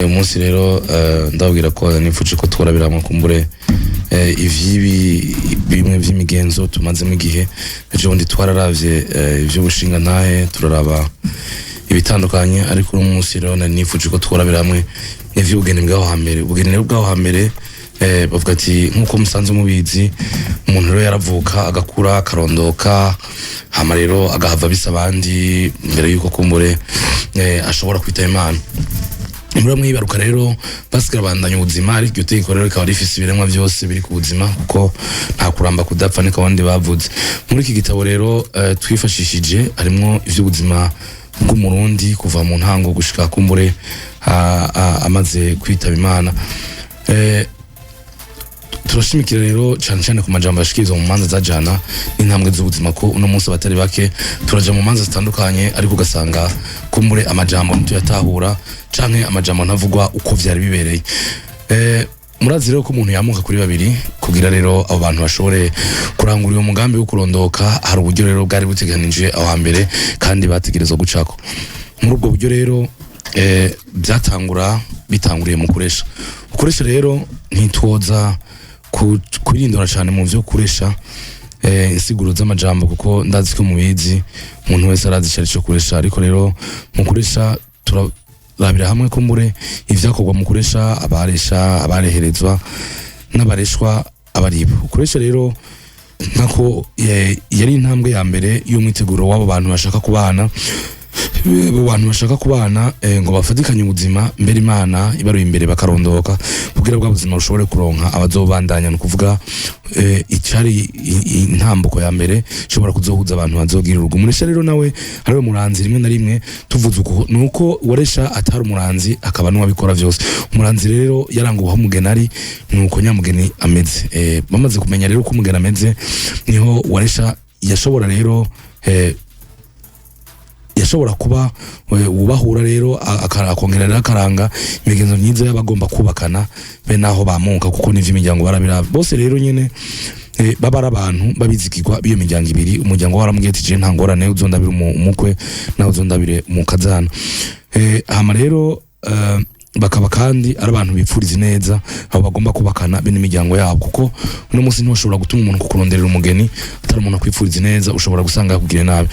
uyu munsi rero ndabwira ko nipfuje ko tworabiramwe kumbure ivyibi bimwe vy'imigenzo tumazemo igihe ejo bundi twararavye ivy'ubushinga ntahe turaraba ibitandukanye ariko uyu munsi rero nipfuje ko tworabiramwe ivy'ubugeni bwaho hambere. Ubugeni rero bwaho hambere bavuga ati nkuko musanze mubizi umuntu rero yaravuka agakura akarondoka hama rero agahava bisa abandi mbere yuko kumbure ashobora kwita Imana. Muri mwibaruka rero basigara bandanya ubuzima ariko iryo tegeko rero rikaba rifise ibiremwa byose biri ku buzima kuko nta kuramba kudapfa niko abandi bavuze. Muri iki gitabo rero twifashishije harimwo ivy'ubuzima bw'umurundi kuva mu ntango gushika kumbure amaze kwitaba Imana. Turashimikira rero cyane ku majambo yashikirizwa mu manza zajana n'intambwe z'ubuzima ko uno munsi abatari bake turaja mu manza zitandukanye ariko ugasanga kumbure amajambo ntuyatahura canke amajambo ntavugwa uko vyari bibereye. Murazi rero ko umuntu yamuka kuri babiri kugira rero abo bantu bashobore kurangurira umugambi wo kurondoka hari uburyo rero bwari buteganije aho hambere kandi bategerezwa gucako. Muri ubwo buryo rero bitanguriye mu kuresha rero ntitwoza kwirindora cyane mu byo kuresha insiguro z'amajambo kuko ndazi ko mubizi umuntu wese arazi cyari cyo kuresha ariko rero mu kuresha turabira hamwe ko mbure ivyakorwa mu kuresha abareherezwa n'abareshwa abaribo. Kuresha rero nkako yari intambwe ya mbere y'umwiteguro w'abo bantu bashaka kubana ngo bafatikanye ubuzima mbere Imana ibaruye imbere bakarondoka kugira bwa buzima bushobore kuronka abazobandanya no kuvuga icari intambuko ya mbere ishobora kuzohuza abantu bazogira urugo. Muresha rero nawe hariwe muranzi rimwe na rimwe tuvuze uko nuko waresha atari umuranzi akaba n'uwabikora vyose. Umuranzi rero yaranguha umugeni ari nuko nyamugeni ameze. Bamaze kumenya rero ko umugeni ameze niho waresha yashobora rero yashobora kuba ubahura rero akongera akaranga imigenzo myiza y'abagomba kubakana be naho bamuka kuko nivyo imiryango barabira bose rero nyene babara abantu babizikirwa biyo miryango ibiri. Umuryango waramubwiye ati je nta ngorane uzondabira umukwe nawe uzondabire mu kazana. Hama rero bakaba kandi ari abantu bipfuriza neza abo bagomba kubakana be n'imiryango yabo kuko uno munsi ntushobora gutuma umuntu kukuronderera umugeni atari umuntu akwipfuriza neza ushobora gusanga yakugire nabi.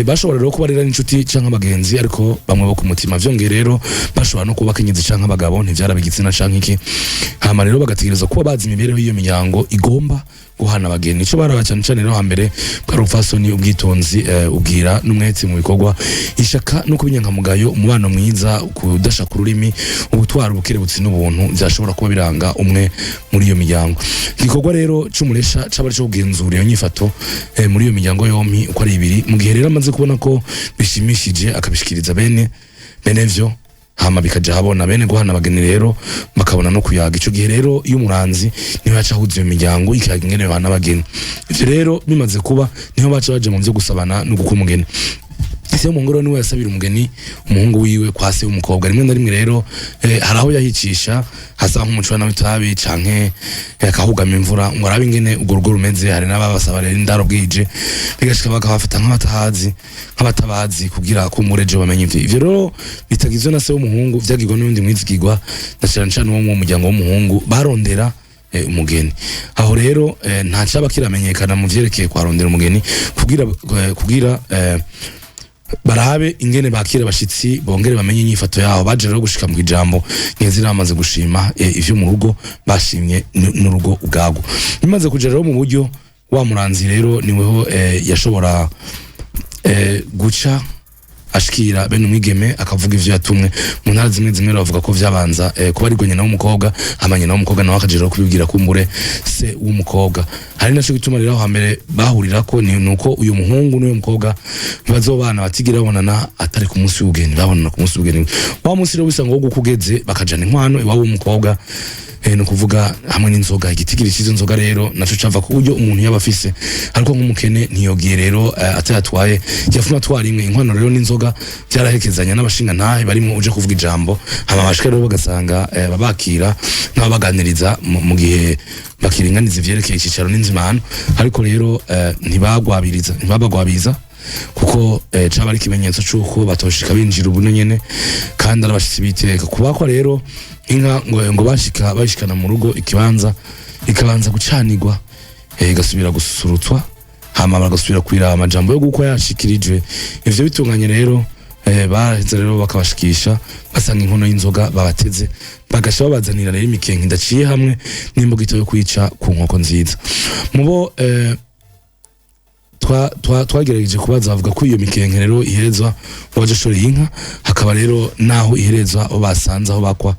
Bashobora rero kuba rero n'inshuti canke abagenzi ariko bamwe bo ku mutima vyongeye rero bashobora no kuba kenyezi canke abagabo ntivyara bigitsina canke iki. Hama rero bagategereza kuba bazi imibereho y'iyo miryango igomba guhana abageni. Ico baraba cyane rero hambere bwari ubupfasoni ubwitonzi ubwira n'umwete mu bikorwa ishaka no kubinyankamugayo umubano mwiza kudasha ku rurimi ubutwara ubukerebutsi n'ubuntu byashobora kuba biranga umwe muri iyo miryango. Igikorwa rero c'umuresha c'abari cyo kugenzura iyo nyifato muri iyo miryango yompi uko ari ibiri mu gihe rero amaze kubona ko bishimishije akabishikiriza benevyo hama bikaja habona bene guhana abageni rero bakabona no kuyaga. Ico gihe rero iyo umuranzi niho yaca ahuza iyo miryango ikayaga ingene bana abageni. Ivyo rero bimaze kuba niho baca baje mu vyo gusabana no gukwa umugeni. Ese umugore niwe yasabira umugeni umuhungu wiwe kwa se w'umukobwa. Rimwe na rimwe rero haraho yahicisha hasa nk'umucwana w'itabi canke akahugama imvura ngo arabe ingene urwo rugo rumeze. Hari n'ababasaba rero indaro bwije bigashika bakabafata nk'abatabazi kugira ko umureje bamenye ivyo rero bitagizwe na se w'umuhungu vyagirwa n'undi mwizigirwa na cyane wo mu muryango w'umuhungu barondera umugeni. Aho rero nta cyaba kiramenyekana mu vyerekeye kwarondera umugeni kugira barabe ingene bakira bashitsi bongere bamenye inyifato yaho. Baje rero gushika mu ijambo nyezira amaze gushima ivyo mu rugo bashimye n'urugo ubwago. Bimaze kuja rero mu buryo wa muranzi rero niweho yashobora guca ashikira bene umwigeme akavuga ivyo yatumwe. Mu ntara zimwe bavuga ko vyabanza kuba ari gwenye nawo umukobwa hamanye nawo umukobwa nawe akajira kubibwira kumbure se w'umukobwa. Hari naco gituma rero hambere bahurira ko nuko uyu muhungu n'uyu mukobwa bazobana batigira babonana atari ku munsi w'ubugeni babonana ku munsi w'ubugeni. Wa munsi rero bisanga wo gukugeze bakajana inkwano iwabo w'umukobwa no kuvuga hamwe n'inzoga. Igitigiri cy'izo nzoga rero naco cava ku buryo umuntu yaba afise ariko nk'umukene ntiyogiye rero atayatwaye yafuna twarimwe inkwano rero n'inzoga byarahekezanya n'abashinga ntahe barimo uje kuvuga ijambo hama bashika rero bagasanga babakira n'abaganiriza mu gihe bakiringaniza ivyerekeye icicaro n'inzimano ariko rero ntibagwabiza kuko caba ari ikimenyetso c'uko batoshika binjira ubu nyene kandi arabashitsi biteka kubakwa rero inka ngo bashikana mu rugo ikabanza gucanirwa igasubira gususurutswa hama bagasubira kwira amajambo yo guko yashikirijwe ivyo bitunganye rero baheze rero bakabashikisha basanga inkono y'inzoga babateze bagasha babazanira rero imikenke ndaciye hamwe n'imbugito yo kwica ku nkoko nziza mubo twagerageje kubaza bavuga ko iyo mikenke rero iherezwa waje shoreye inka hakaba rero naho iherezwa aho basanze aho bakwa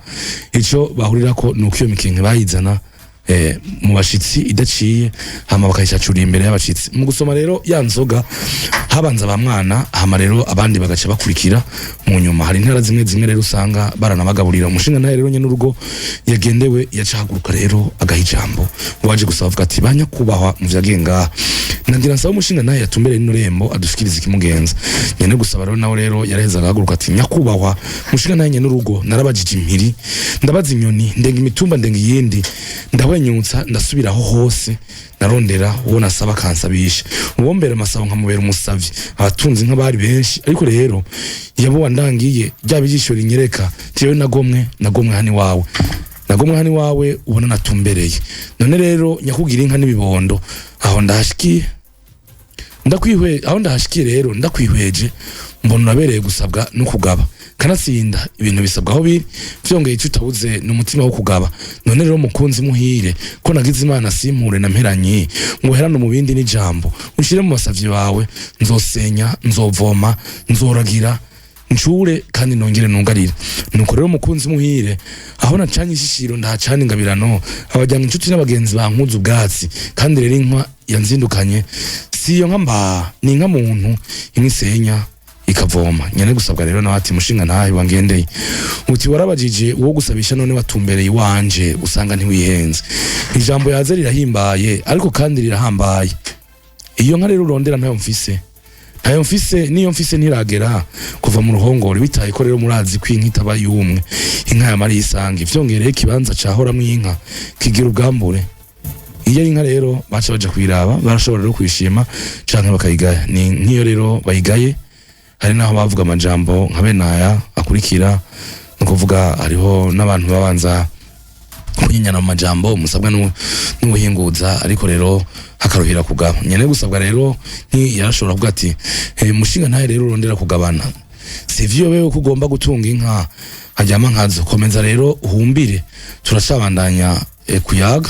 ico bahurira ko nuko iyo mikenke bayizana mu bashitsi idaciye hama bakayicacura imbere y'abashitsi mu gusoma rero ya nzoga habanza ba mwana hama rero abandi bagaca bakurikira mu nyuma hari intara zimwe rero usanga baranabagaburira umushinga naye rero nyene urugo yagendewe yacahaguruka rero agahijambo waje gusaba avuga ati banya kubahwa mu vyagenga nagira nsaba umushinga naye yatumbere ino rembo adushikiriza ikimugenza nyene gusaba rero nawe rero yaraheza agahaguruka ati nyakubahwa umushinga naye nyene urugo narabajije impiri ndabaza inyoni ndenga imitumba ndenga iyindi ndahwenyutsa ndasubiraho hose narondera uwo nasaba kansabisha uwombera amasabo nkamubera umusavyi abatunzi nk'abari benshi ariko rero yabo wandangiye ryabijisho rinyereka tiwe nagomwe hani wawe ubona natumbereye none rero nyakugira inka n'ibibondo aho ndahashikiye rero ndakwihweje mbona nabereye gusabwa no kugaba kanatsinda ibintu bisabwa aho biri vyongeye icutabuze n'umutima wo kugaba none rero mukunzi muhire ko nagize Imana simpure na mperanyi nguherano mu bindi n'ijambo ushire mu basavyi bawe nzosenya nzovoma nzoragira ncure kandi nongere nungarire nuko rero mukunzi muhire aho nacanye ishishiro ndahacana ingabirano abajyanga inshuti n'abagenzi bankuza ubwatsi kandi rero inka yanzindukanye siyo nkamba ni inka muntu imisenya ikavoma nyene gusabwa rero nawe ati mushinga ntahe wangendeye uti warabajije uwo gusabisha none watumbereye iwanje usanga ntiwihenze ijambo yaze rirahimbaye ariko kandi rirahambaye iyo nka rero urondera ntayo mfise niyo mfise ntiragera kuva mu ruhongore bitaye ko rero murazi kwinka itaba yumwe inka ya Mariya isanga ivyongereye kibanza cahoramwo inka kigira ubwambure iyo inka rero baca baja kwiraba barashobora rero kwishima canke bakayigaya ni nkiyo rero bayigaye hari naho bavuga amajambo nka benaya akurikira no kuvuga hariho n'abantu babanza kunyinyana mu majambo musabwa n'ubuhinguza ariko rero hakaruhira kugaba nyene gusabwa rero yarashobora kuvuga ati mushinga ntaye rero urondera kugabana sivyo wewe kugomba gutunga inka hajyama nkazo komeza rero uhumbire turacabandanya kuyaga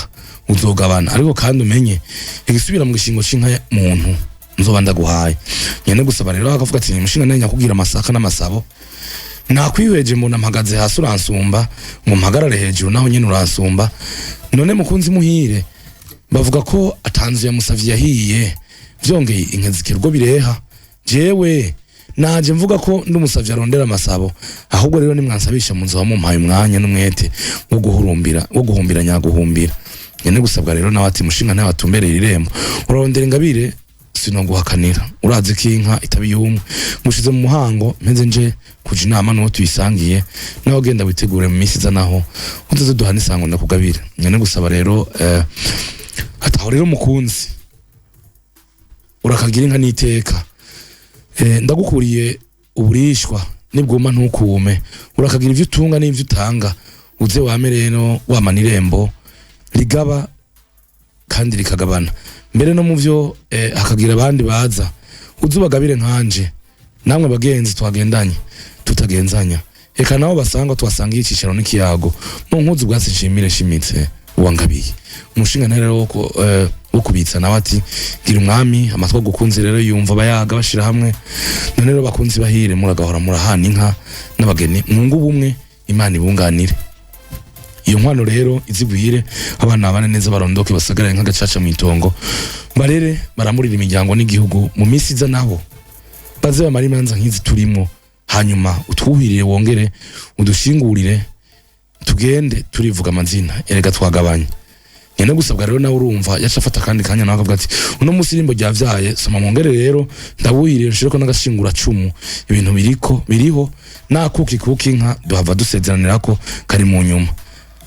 uzogabana ariko kandi umenye igisubira mu gishingo c'inka muntu nzoba ndaguhaye nyene gusaba rero akavuga ati mushinga naye nyakugira amasaka n'amasabo nakwihweje mbona mpagaze hasi uransumba ngo mpagarare hejuru naho nyene uransumba none mukunzi muhire bavuga ko atanzu ya musavyi yahiye vyongeye inkezikirwa bireha jewe naje mvuga ko ndi umusavyi arondera amasabo ahubwo rero nimwansabisha munzu wa mumpaye umwanya n'umwete wo guhumbira nyaguhumbira nyene gusabwa rero nawe ati mushinga nawe atumbereye irembo urarondera ingabire sinoguhakanira urazi ko inka itabiyumwe mushize mu muhango mpenze nje kuja inama n'uwo tuyisangiye nawe genda witegure mu misi zanaho uzaze duhana isango ndakugabira nyene gusaba rero hataho rero mukunzi urakagira inka n'iteka ndagukuriye uburishwa nibwuma ntukume urakagira ivyo utunga n'ivyo utanga uze wame rero wamana irembo rigaba kandi rikagabana mbere no mu vyo hakagira abandi baza uzubagabire nkanje namwe bagenzi twagendanye tutagenzanya eka nabo basanga twasanga icicaro n'ikiyago mu nkuzi bwatsi nshimire shimitse uwangabiye umushinga rero wo kubitsa nawe ati gira umwami amatwa gukunze rero yumva bayaga bashira hamwe none rero bakunzi bahire muragahora murahana inka n'abageni mwungu bumwe Imana ibunganire iyo nkwano rero izigwire abana abana neza barondoke basagara nka gacaca mu itongo barere baramurira imiryango n'igihugu mu misi za nabo baze bamara imanza nk'izi turimo hanyuma utwuhirire wongere udushingurire tugende turivuga amazina erega twagabanye nyene gusabwa rero nawe urumva yacafata kandi kanya nawe akavuga ati uno musi irimbo ryavyaye soma mwongere rero ndabuhirire nshireko n'agashingura cumu ibintu biriho nakuki inka duhava dusezeranira ko kari mu nyuma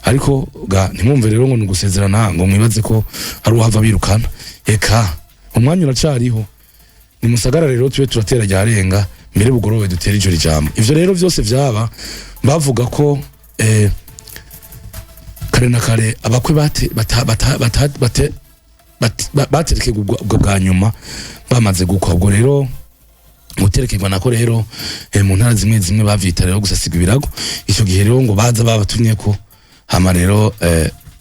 ariko ga ntimwumve rero ngo nugusezerana ngo mwibaze ko ari uhava birukana eka umwanya uracariho ni musagara rero tube turatera ryarenga mbere bugorowe dutera ijo rijambo. Ivyo rero vyose vyaba bavuga ko kare na kare abakwe baterekegwa ubwo bwa nyuma bamaze gukwa. Ubwo rero guterekegwa nako rero mu ntara zimwe zimwe bavyita rero gusasigwa ibirago. Ico gihe rero ngo baza babatumye ko hama rero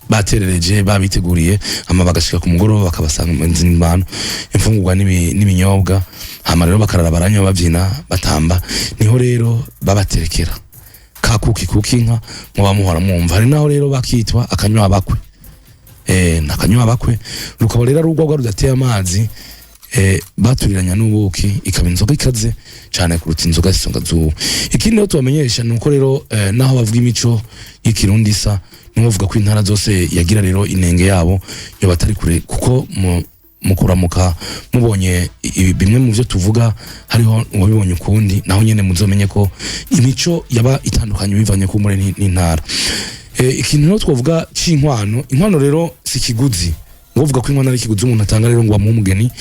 baterereje babiteguriye hama bagashika ku mugoroba bakabasanga mu nzimano imfungurwa n'ibinyobwa hama rero bakarara baranywa bavyina batamba. Niho rero babaterekera kakuki kukinka mu bamuhora mwumva. Hari naho rero bakitwa akanywa abakwe nakanywa abakwe rukaba rero rugwa rudateye amazi baturiranya n'ubuki ikaba inzoga ikaze cyane kuruta inzoga zisonga zubu. Ikindi rero tubamenyesha nuko rero naho bavuga imico y'ikirundi isa n'uvuga ko intara zose yagira rero inenge yabo yo batari kure kuko mukuramuka mubonye bimwe mu byo tuvuga hariho wabibonye ukundi naho nyene muzomenye ko imico yaba itandukanye bivanye ku muri n'intara. Ikintu rero twavuga inkwano rero si kiguzi ngovuga ko inkwano ari kiguzi umuntu atanga rero ngo amuhe umugeni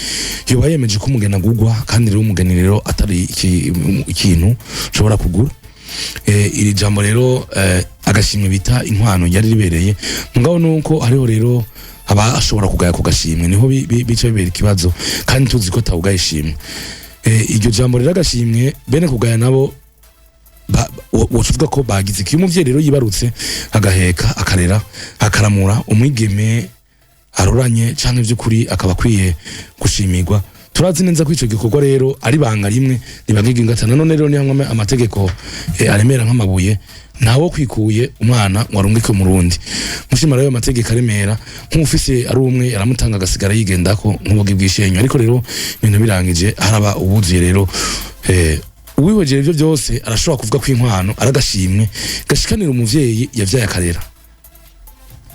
yoba yemeje ko umugeni agugwa kandi rero umugeni rero atari ikintu ushobora kugura. Iri jambo rero agashimwe bita inkwano yari ribereye mugabo nuko hariho rero aba ashobora kugaya ku gashimwe niho bica bibera ikibazo kandi tuzi ko tawugaye ishimwe. Iryo jambo rero agashimwe bene kugaya nabo wocuvuga ko bagize iki umuvyeyi rero yibarutse agaheka akarera akaramura umwigeme aroranye canke vy'ukuri akaba akwiye gushimirwa. Turazi neza ko ico gikorwa rero ari banga rimwe nibagiga ingatana none rero ni hamwe amategeko aremera nk'amabuye nawo kwikuye umwana warungike mu Rundi mushima rero amategeko aremera nk'ufise ari umwe yaramutanga gasigara yigendako nk'ubugi bwishenyo. Ariko rero ibintu birangije haraba ubuzuye rero uwiwegera ivyo byose arashobora kuvuga ko inkwano aragashimwe gashikanira umuvyeyi yavyaye akarera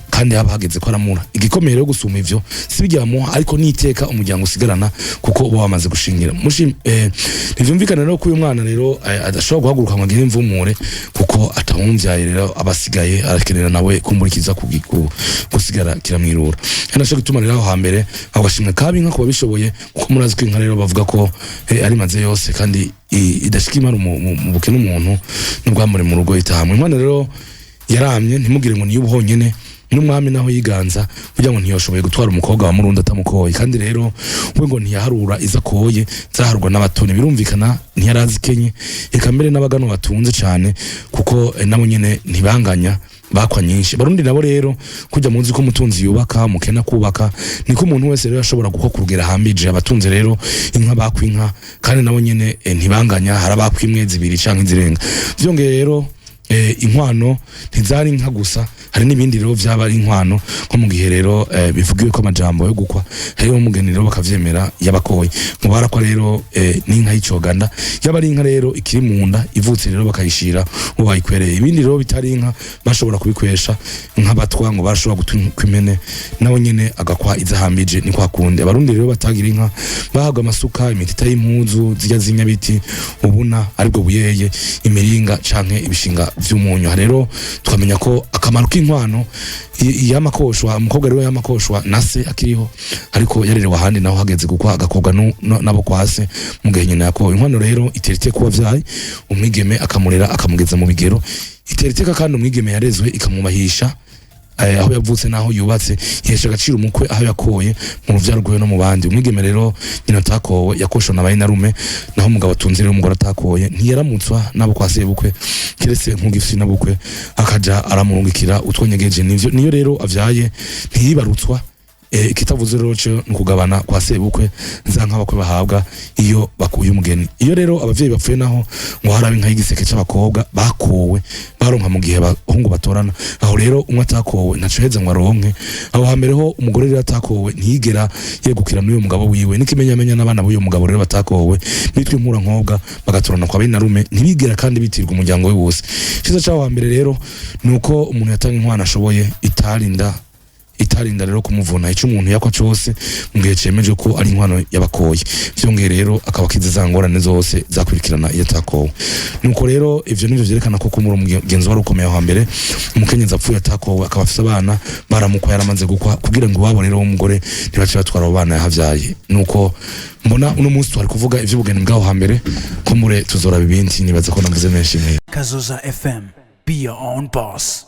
kandi abahageze ko aramura. Igikomeye rero gusuma ivyo sibijyamuha ariko niteka umuryango usigarana kuko uba wamaze gushingira ntivyumvikana rero ko uyu mwana rero adashobora guhaguruka ngo agire imvumure kuko atamumvyaye rero abasigaye arakenera nawe kumurikiza gusigara kiramwirura. Nasho gituma rero aho hambere agashimwe kabi nka kuba bishoboye kuko murazi ko inka rero bavuga ko ari maze yose kandi idashikimara mu bukene umuntu n'ubwamure mu rugo itahamwe. Inka rero yaramye ntimugire ngo niyo ubuhonyene n'umwami naho yiganza kugira ngo ntiyoshoboye gutwara umukobwa wa Murundi atamukoye kandi rero we ngo ntiyaharura iza koye zaharurwa n'abatoni birumvikana ntiyarazi Kenye eka mbere n'abagano batunze cyane kuko nabo nyene ntibanganya bakwa nyinshi. Barundi nabo rero kujya munzi ko mutunzi yubaka mukena kubaka niko umuntu wese rero ashobora guko kurugera hambije abatunze rero inka bakwinka kandi nabo nyene ntibanganya harabakwimwe zibiri canke zirenga. Vyongeye rero inkwano ntizari inka gusa hari n'ibindi rero vyaba ari inkwano nko mu gihe rero bivugiwe ko amajambo yo gukwa hariho umugeni rero bakavyemera yabakoye mubara kwa rero n'inka y'icoganda yaba ari inka rero ikiri mu nda ivutse rero bakayishira ngo bayikwereye. Ibindi rero bitari inka bashobora kubikwesha inka batwa ngo barashobora gutuka impene nawo nyene agakwa izahambije ni kwa kunde. Abarundi rero batagira inka bahaga amasuka imitita y'impuzu zijya zinyabiti ubuna aribwo buyeye imiringa canke ibishinga vy'umunyu. Rero twamenya ko akamaro k'inkwano yamakoshwa umukobwa rero yamakoshwa nase akiriho ariko yarerewe ahandi naho hageze gukwa agakobwa nabo kwase mu gihe nyina yako. Inkwano rero iteretse kuba vyaye umwigeme akamurera akamugeza mu bigero itereteka kandi umwigeme yarezwe ikamubahisha aho yavutse naho yubatse yesha agaciro umukwe aho yakoye mu ruvyaro rwe no mu bandi. Umwigeme rero nyina takowe yakosho nabaye narume naho umugabo atunze rero umugore atakoye ntiyaramutswa nabo kwase bukwe kiretse nk'ugifisi nabukwe akaja aramurungikira utwonyegeje niyo rero avyaye ntiyibarutswa. Kitavuze rero cyo nkugabana kwa sebukwe nza nk'abakwe bahabwa iyo bakuye umugeni. Iyo rero abavyeyi bapfuye naho ngo harabe inka y'igiseke c'abakobwa bakowe baronka mu gihe bahungu batorana aho rero umwe atakowe ntaco heza ngo aronke aho hambere ho umugore rero atakowe ntiyigera yegukira n'uyo mugabo wiwe n'ikimenyamenya n'abana b'uyo mugabo rero batakowe bitwe impura nkobwa bagatorana kwa bene narume ntibigera kandi bitirwa umuryango we wose. Ciza cyaho hambere rero nuko umuntu yatanga inkwano ashoboye itarinda itarinda rero kumuvuna ico umuntu yakwa cyose mu gihe cemeje ko ari inkwano yabakoye byongeye rero akaba kize zangorane zose zakurikirana iyo atakowe nuko rero ivyo nivyo vyerekana ko kumura umugenzi wari ukomeye aho mbere umukenyezi apfuye atakowe akaba afise abana baramukwa yaramaze gukwa kugira ngo wabo rero w'umugore ntibace batwara abo bana yahavyaye nuko mbona uno munsi twari kuvuga ivy'ubugeni bwaho hambere ko mure tuzora bibindi nibaza ko navuze menshi mwe Kazoza FM, be your own boss.